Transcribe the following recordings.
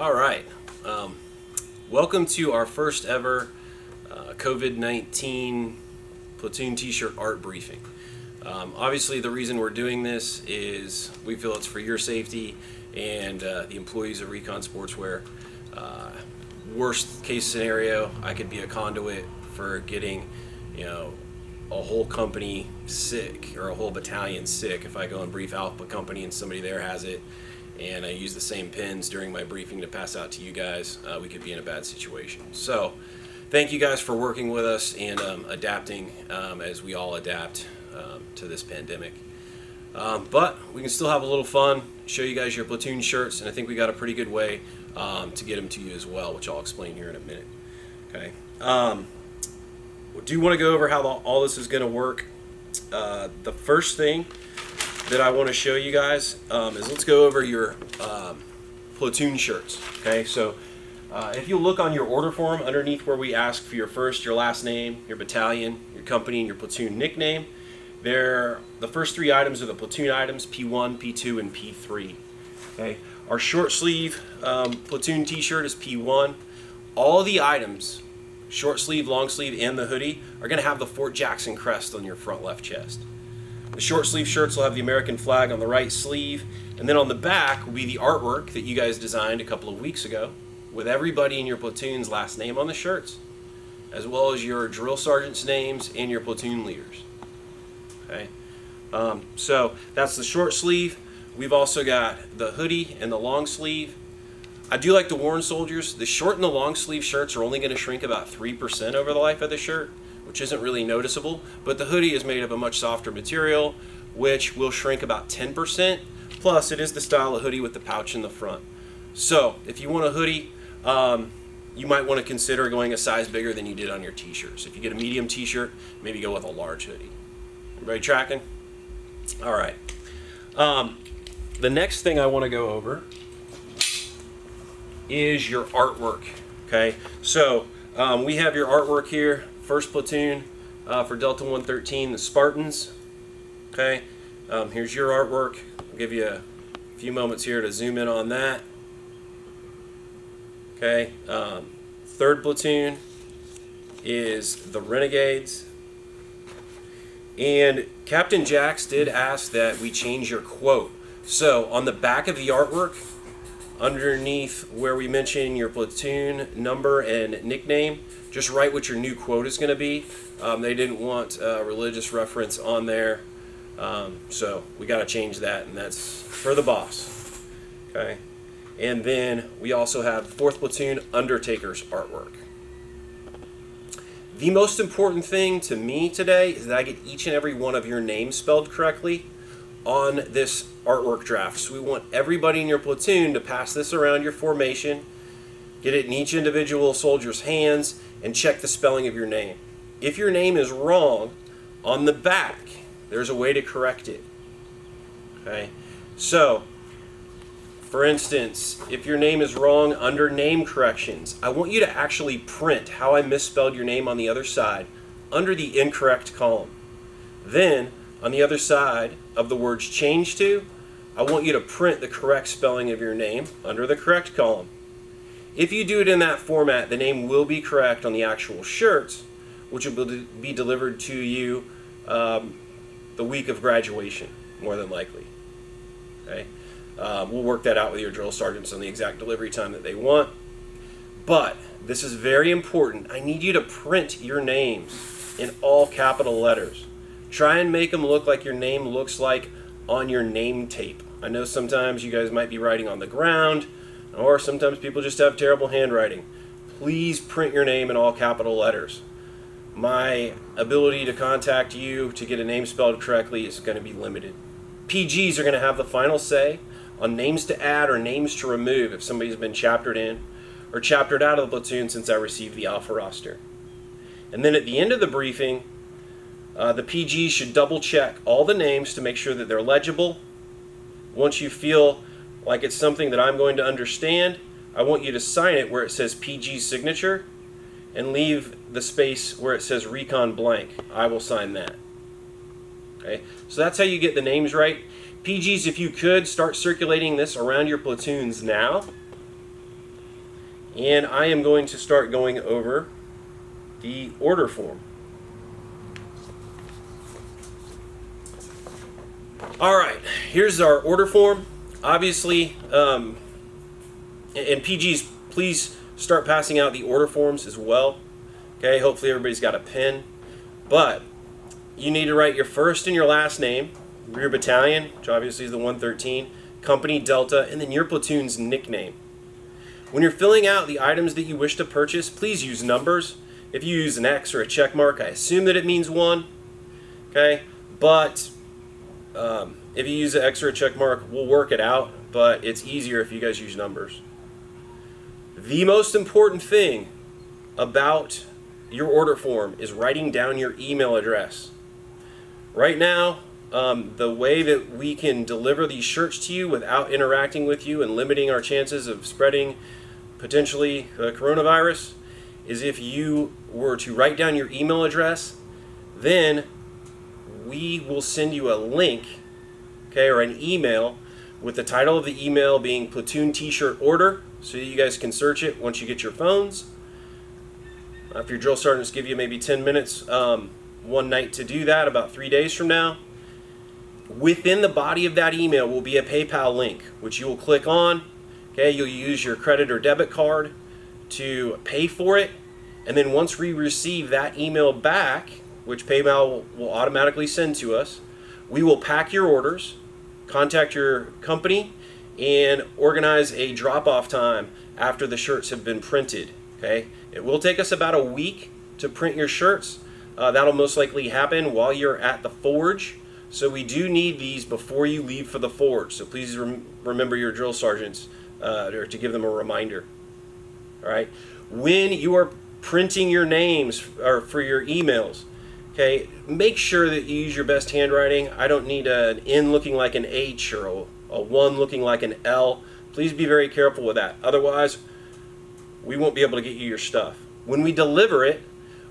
All right. Welcome to our first ever COVID-19 Platoon t-shirt art briefing. Obviously, the reason we're doing this is we feel it's for your safety and the employees of Recon Sportswear. Worst case scenario, I could be a conduit for getting, a whole company sick or a whole battalion sick if I go and brief Alpha Company and somebody there has it, and I use the same pins during my briefing to pass out to you guys. We could be in a bad situation. So thank you guys for working with us and adapting as we all adapt to this pandemic. But we can still have a little fun, show you guys your platoon shirts, and I think we got a pretty good way to get them to you as well, which I'll explain here in a minute. Okay. We do want to go over how all this is going to work. The first thing that I want to show you guys is let's go over your platoon shirts. Okay, so if you look on your order form underneath where we ask for your first, your last name, your battalion, your company, and your platoon nickname, the first three items are the platoon items, P1, P2, and P3. Okay, our short sleeve platoon t-shirt is P1. All the items, short sleeve, long sleeve, and the hoodie, are going to have the Fort Jackson crest on your front left chest. The short sleeve shirts will have the American flag on the right sleeve, and then on the back will be the artwork that you guys designed a couple of weeks ago with everybody in your platoon's last name on the shirts, as well as your drill sergeant's names and your platoon leaders. Okay, so that's the short sleeve. We've also got the hoodie and the long sleeve. I do like to warn soldiers, the short and the long sleeve shirts are only going to shrink about 3% over the life of the shirt, which isn't really noticeable, but the hoodie is made of a much softer material, which will shrink about 10%, plus it is the style of hoodie with the pouch in the front. So if you want a hoodie, you might want to consider going a size bigger than you did on your t-shirts. If you get a medium t-shirt, maybe go with a large hoodie. Everybody tracking? All right. The next thing I want to go over is your artwork. Okay, so we have your artwork here. First platoon for Delta 113, the Spartans. Okay, here's your artwork. I'll give you a few moments here to zoom in on that. Okay, third platoon is the Renegades. And Captain Jax did ask that we change your quote. So on the back of the artwork, underneath where we mention your platoon number and nickname, just write what your new quote is going to be. They didn't want a religious reference on there, so we got to change that, and that's for the boss. Okay, and then we also have 4th Platoon Undertaker's artwork. The most important thing to me today is that I get each and every one of your names spelled correctly on this artwork draft. So we want everybody in your platoon to pass this around your formation, get it in each individual soldier's hands, and check the spelling of your name. If your name is wrong, on the back, there's a way to correct it. Okay? So, for instance, if your name is wrong under name corrections, I want you to actually print how I misspelled your name on the other side under the incorrect column. Then, on the other side of the words change to, I want you to print the correct spelling of your name under the correct column. If you do it in that format, the name will be correct on the actual shirts, which will be delivered to you the week of graduation, more than likely. Okay, we'll work that out with your drill sergeants on the exact delivery time that they want. But this is very important. I need you to print your names in all capital letters. Try and make them look like your name looks like on your name tape. I know sometimes you guys might be writing on the ground, or sometimes people just have terrible handwriting. Please print your name in all capital letters. My ability to contact you to get a name spelled correctly is going to be limited. PGs are going to have the final say on names to add or names to remove if somebody's been chaptered in or chaptered out of the platoon since I received the Alpha roster. And then at the end of the briefing, the PGs should double check all the names to make sure that they're legible. Once you feel like it's something that I'm going to understand, I want you to sign it where it says PG signature and leave the space where it says recon blank. I will sign that. Okay, so that's how you get the names right. PGs, if you could, start circulating this around your platoons now. and I am going to start going over the order form. All right, here's our order form. Obviously, and PGs, please start passing out the order forms as well. Okay, hopefully everybody's got a pen. But you need to write your first and your last name, your battalion, which obviously is the 113, company, Delta, and then your platoon's nickname. When you're filling out the items that you wish to purchase, please use numbers. If you use an X or a check mark, I assume that it means 1. Okay, but if you use an X or a check mark, we'll work it out, but it's easier if you guys use numbers. The most important thing about your order form is writing down your email address. Right now, the way that we can deliver these shirts to you without interacting with you and limiting our chances of spreading potentially coronavirus is if you were to write down your email address, then we will send you a link, okay, or an email with the title of the email being Platoon T-shirt order, so you guys can search it once you get your phones. If your drill sergeants give you maybe 10 minutes one night to do that, about 3 days from now, within the body of that email will be a PayPal link, which you will click on. Okay, you'll use your credit or debit card to pay for it, and then once we receive that email back, which PayPal will automatically send to us, we will pack your orders, contact your company, and organize a drop-off time after the shirts have been printed. Okay, it will take us about a week to print your shirts. That'll most likely happen while you're at the forge. So we do need these before you leave for the forge. So please remember your drill sergeants or to give them a reminder. All right. When you are printing your names or for your emails, okay, make sure that you use your best handwriting. I don't need an N looking like an H or a 1 looking like an L. Please be very careful with that. Otherwise, we won't be able to get you your stuff. When we deliver it,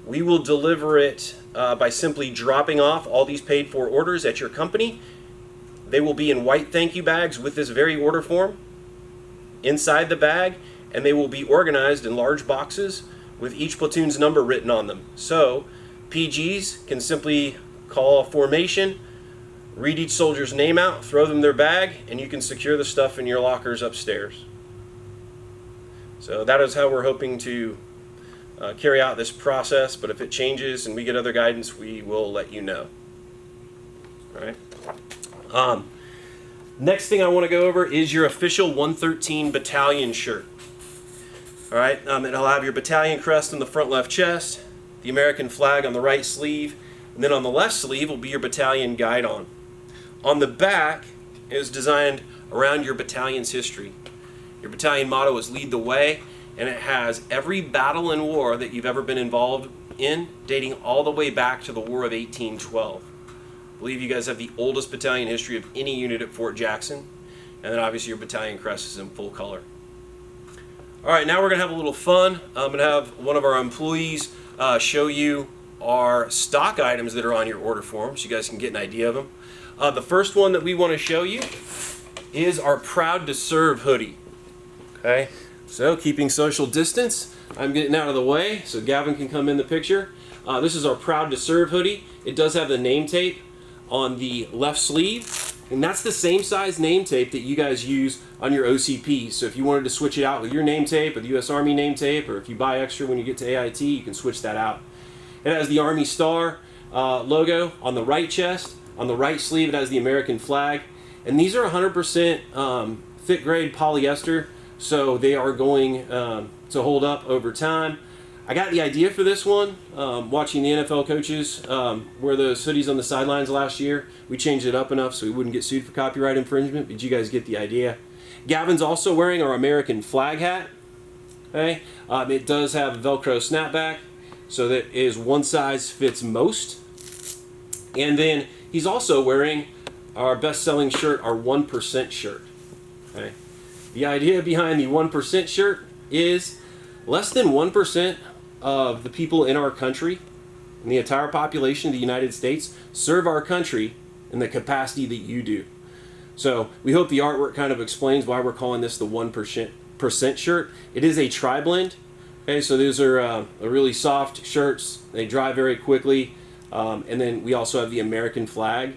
we will deliver it by simply dropping off all these paid for orders at your company. They will be in white thank you bags with this very order form inside the bag, and they will be organized in large boxes with each platoon's number written on them. So PGs can simply call a formation, read each soldier's name out, throw them their bag, and you can secure the stuff in your lockers upstairs. So that is how we're hoping to carry out this process, but if it changes and we get other guidance, we will let you know. All right. Next thing I want to go over is your official 113 battalion shirt. All right, it'll have your battalion crest on the front left chest, the American flag on the right sleeve, and then on the left sleeve will be your battalion guidon. On the back is designed around your battalion's history. Your battalion motto is Lead the Way, and it has every battle and war that you've ever been involved in, dating all the way back to the War of 1812. I believe you guys have the oldest battalion history of any unit at Fort Jackson, and then obviously your battalion crest is in full color. All right, now we're going to have a little fun. I'm going to have one of our employees show you our stock items that are on your order form so you guys can get an idea of them. The first one that we want to show you is our Proud to Serve hoodie. Okay, so keeping social distance, I'm getting out of the way so Gavin can come in the picture. This is our Proud to Serve hoodie. It does have the name tape on the left sleeve, and that's the same size name tape that you guys use on your OCP. So if you wanted to switch it out with your name tape or the U.S. Army name tape, or if you buy extra when you get to AIT, you can switch that out. It has the Army Star logo on the right chest. On the right sleeve, it has the American flag. And these are 100% fit grade polyester, so they are going to hold up over time. I got the idea for this one watching the NFL coaches wear those hoodies on the sidelines last year. We changed it up enough so we wouldn't get sued for copyright infringement, but you guys get the idea. Gavin's also wearing our American flag hat. Okay, it does have a Velcro snapback, so that is one size fits most. And then he's also wearing our best-selling shirt, our 1% shirt. Okay, the idea behind the 1% shirt is less than 1% of the people in our country, in the entire population of the United States, serve our country in the capacity that you do. So we hope the artwork kind of explains why we're calling this the 1% 100% shirt. It is a tri-blend. Okay, so these are really soft shirts. They dry very quickly. And then we also have the American flag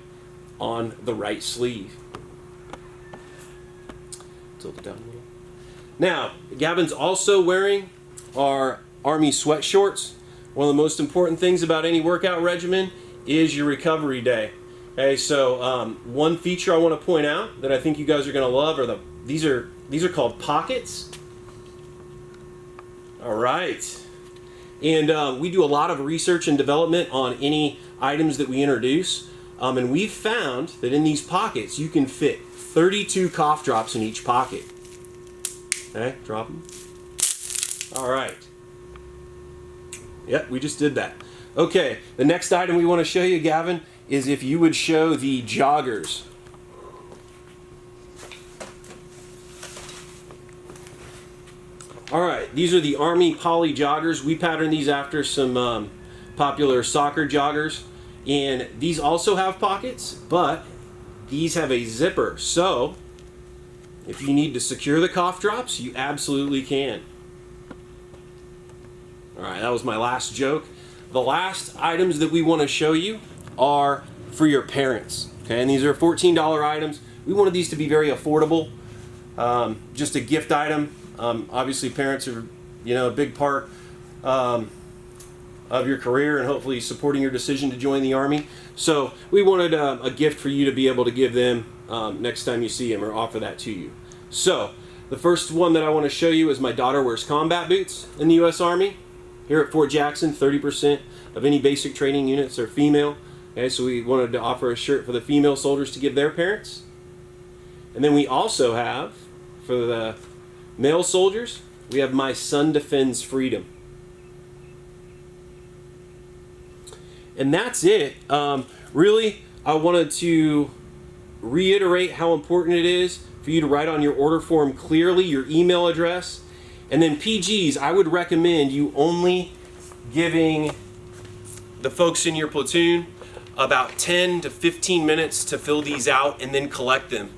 on the right sleeve. Tilt it down a little. Now, Gavin's also wearing our Army sweat shorts. One of the most important things about any workout regimen is your recovery day. Okay, so one feature I want to point out that I think you guys are going to love are these are called pockets. All right. And we do a lot of research and development on any items that we introduce. And we've found that in these pockets, you can fit 32 cough drops in each pocket. Okay, drop them. All right. Yep, we just did that. Okay, the next item we want to show you, Gavin, is if you would show the joggers. All right, these are the Army Poly joggers. We patterned these after some popular soccer joggers. And these also have pockets, but these have a zipper. So if you need to secure the cough drops, you absolutely can. All right, that was my last joke. The last items that we want to show you are for your parents. Okay, and these are $14 items. We wanted these to be very affordable. Just a gift item. Obviously, parents are, a big part of your career and hopefully supporting your decision to join the Army. So we wanted a gift for you to be able to give them next time you see them or offer that to you. So the first one that I want to show you is my daughter wears combat boots in the U.S. Army. Here at Fort Jackson, 30% of any basic training units are female. Okay, so we wanted to offer a shirt for the female soldiers to give their parents. And then we also have, for the male soldiers, we have My Son Defends Freedom. And that's it. Really, I wanted to reiterate how important it is for you to write on your order form clearly your email address. And then PGs, I would recommend you only giving the folks in your platoon about 10 to 15 minutes to fill these out and then collect them.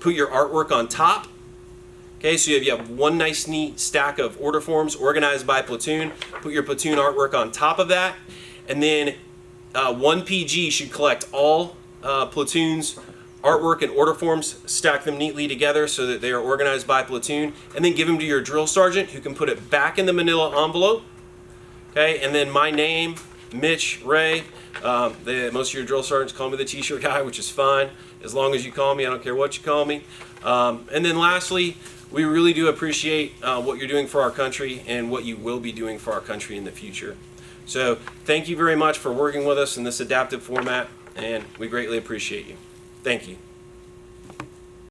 Put your artwork on top. Okay, so you have one nice neat stack of order forms organized by platoon. Put your platoon artwork on top of that. And then one PG should collect all platoons' artwork and order forms, stack them neatly together so that they are organized by platoon, and then give them to your drill sergeant who can put it back in the manila envelope. Okay, and then my name, Mitch Ray. Most of your drill sergeants call me the t-shirt guy, which is fine. As long as you call me, I don't care what you call me. And then lastly, we really do appreciate what you're doing for our country and what you will be doing for our country in the future. So thank you very much for working with us in this adaptive format, and we greatly appreciate you. Thank you.